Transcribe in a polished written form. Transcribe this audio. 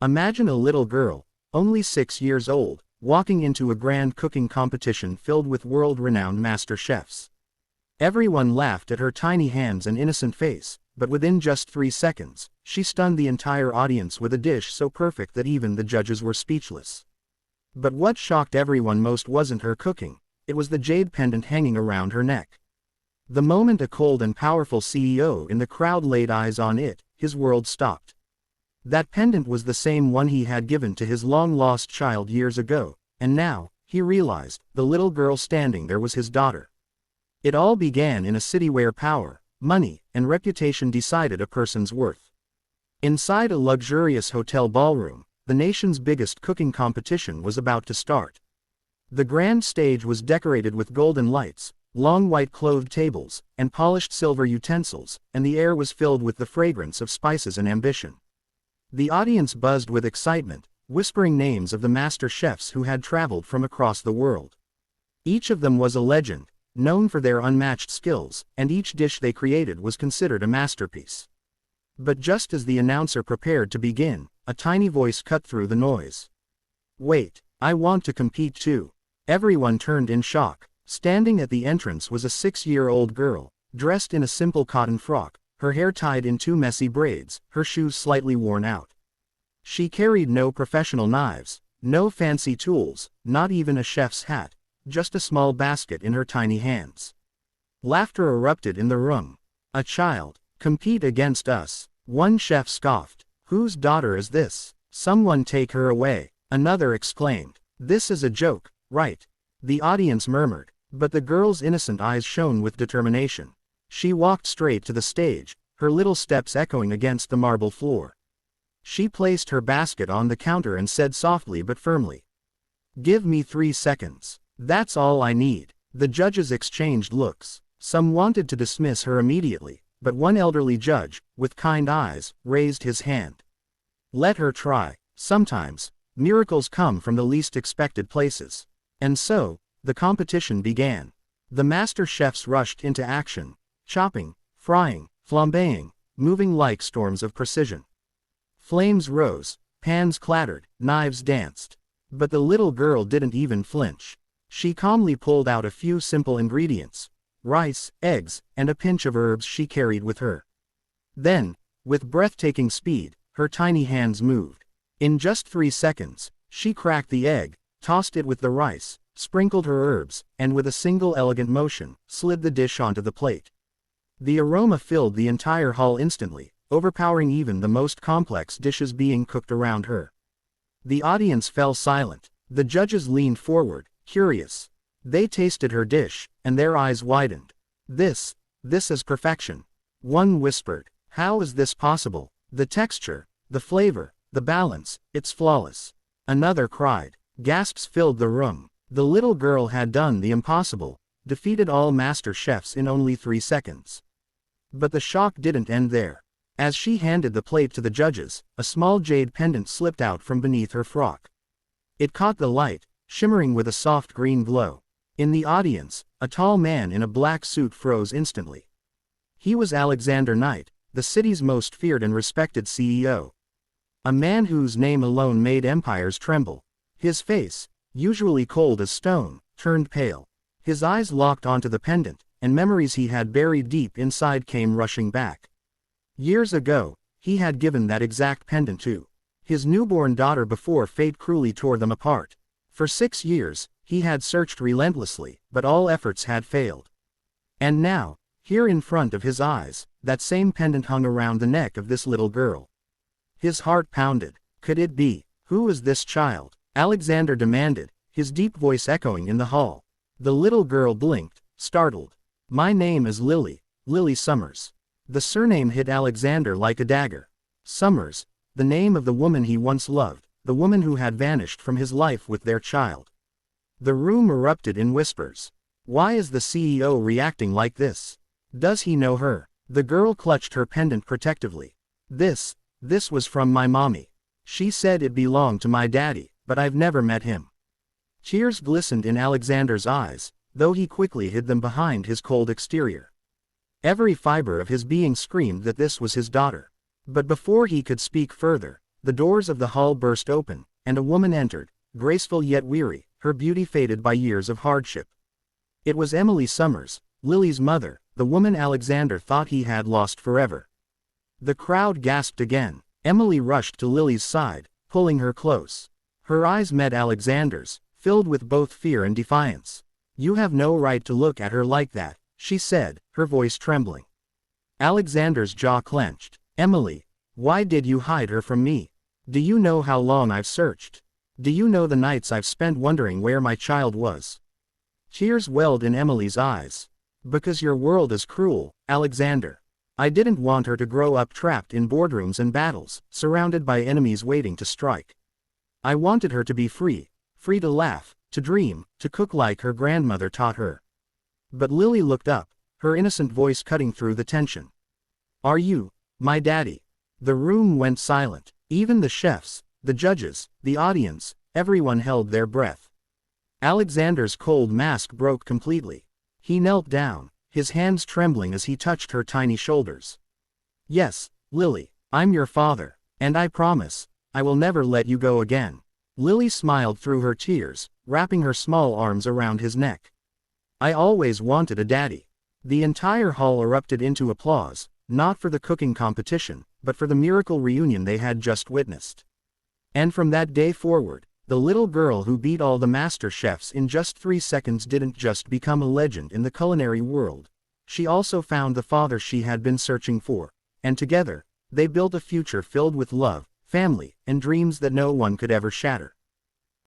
Imagine a little girl, only 6 years old, walking into a grand cooking competition filled with world-renowned master chefs. Everyone laughed at her tiny hands and innocent face, but within just 3 seconds, she stunned the entire audience with a dish so perfect that even the judges were speechless. But what shocked everyone most wasn't her cooking, it was the jade pendant hanging around her neck. The moment a cold and powerful CEO in the crowd laid eyes on it, his world stopped. That pendant was the same one he had given to his long-lost child years ago, and now, he realized, the little girl standing there was his daughter. It all began in a city where power, money, and reputation decided a person's worth. Inside a luxurious hotel ballroom, the nation's biggest cooking competition was about to start. The grand stage was decorated with golden lights, long white-clothed tables, and polished silver utensils, and the air was filled with the fragrance of spices and ambition. The audience buzzed with excitement, whispering names of the master chefs who had traveled from across the world. Each of them was a legend, known for their unmatched skills, and each dish they created was considered a masterpiece. But just as the announcer prepared to begin, a tiny voice cut through the noise. "Wait, I want to compete too." Everyone turned in shock. Standing at the entrance was a 6-year-old girl, dressed in a simple cotton frock, her hair tied in 2 messy braids, her shoes slightly worn out. She carried no professional knives, no fancy tools, not even a chef's hat, just a small basket in her tiny hands. Laughter erupted in the room. "A child, compete against us," one chef scoffed. "Whose daughter is this? Someone take her away," another exclaimed. "This is a joke, right?" The audience murmured, but the girl's innocent eyes shone with determination. She walked straight to the stage, her little steps echoing against the marble floor. She placed her basket on the counter and said softly but firmly, "Give me 3 seconds. That's all I need." The judges exchanged looks. Some wanted to dismiss her immediately, but one elderly judge, with kind eyes, raised his hand. "Let her try. Sometimes, miracles come from the least expected places." And so, the competition began. The master chefs rushed into action, chopping, frying, flambeing, moving like storms of precision. Flames rose, pans clattered, knives danced. But the little girl didn't even flinch. She calmly pulled out a few simple ingredients: rice, eggs, and a pinch of herbs she carried with her. Then, with breathtaking speed, her tiny hands moved. In just 3 seconds, she cracked the egg, tossed it with the rice, sprinkled her herbs, and with a single elegant motion, slid the dish onto the plate. The aroma filled the entire hall instantly, overpowering even the most complex dishes being cooked around her. The audience fell silent. The judges leaned forward, curious. They tasted her dish, and their eyes widened. This is perfection." One whispered, "How is this possible? The texture, the flavor, the balance, it's flawless." Another cried. Gasps filled the room. The little girl had done the impossible, defeated all master chefs in only 3 seconds. But the shock didn't end there. As she handed the plate to the judges, a small jade pendant slipped out from beneath her frock. It caught the light, shimmering with a soft green glow. In the audience, a tall man in a black suit froze instantly. He was Alexander Knight, the city's most feared and respected CEO. A man whose name alone made empires tremble. His face, usually cold as stone, turned pale. His eyes locked onto the pendant, and memories he had buried deep inside came rushing back. Years ago, he had given that exact pendant to his newborn daughter before fate cruelly tore them apart. For 6 years, he had searched relentlessly, but all efforts had failed. And now, here in front of his eyes, that same pendant hung around the neck of this little girl. His heart pounded. Could it be? Who is this child? Alexander demanded, his deep voice echoing in the hall. The little girl blinked, startled. "My name is Lily Summers." The surname hit Alexander like a dagger. Summers, the name of the woman he once loved, the woman who had vanished from his life with their child. The room erupted in whispers. Why is the CEO reacting like this? Does he know her? The girl clutched her pendant protectively. This was from my mommy. She said it belonged to my daddy, but I've never met him. Tears glistened in Alexander's eyes, though he quickly hid them behind his cold exterior. Every fiber of his being screamed that this was his daughter. But before he could speak further, the doors of the hall burst open, and a woman entered, graceful yet weary, her beauty faded by years of hardship. It was Emily Summers, Lily's mother, the woman Alexander thought he had lost forever. The crowd gasped again. Emily rushed to Lily's side, pulling her close. Her eyes met Alexander's, filled with both fear and defiance. "You have no right to look at her like that," she said, her voice trembling. Alexander's jaw clenched. "Emily, why did you hide her from me? Do you know how long I've searched? Do you know the nights I've spent wondering where my child was?" Tears welled in Emily's eyes. "Because your world is cruel, Alexander. I didn't want her to grow up trapped in boardrooms and battles, surrounded by enemies waiting to strike. I wanted her to be free to laugh, to dream, to cook like her grandmother taught her." But Lily looked up, her innocent voice cutting through the tension. "Are you my daddy?" The room went silent. Even the chefs, the judges, the audience, everyone held their breath. Alexander's cold mask broke completely. He knelt down, his hands trembling as he touched her tiny shoulders. "Yes, Lily, I'm your father, and I promise, I will never let you go again." Lily smiled through her tears, wrapping her small arms around his neck. "I always wanted a daddy." The entire hall erupted into applause, not for the cooking competition, but for the miracle reunion they had just witnessed. And from that day forward, the little girl who beat all the master chefs in just 3 seconds didn't just become a legend in the culinary world. She also found the father she had been searching for, and together, they built a future filled with love, family, and dreams that no one could ever shatter.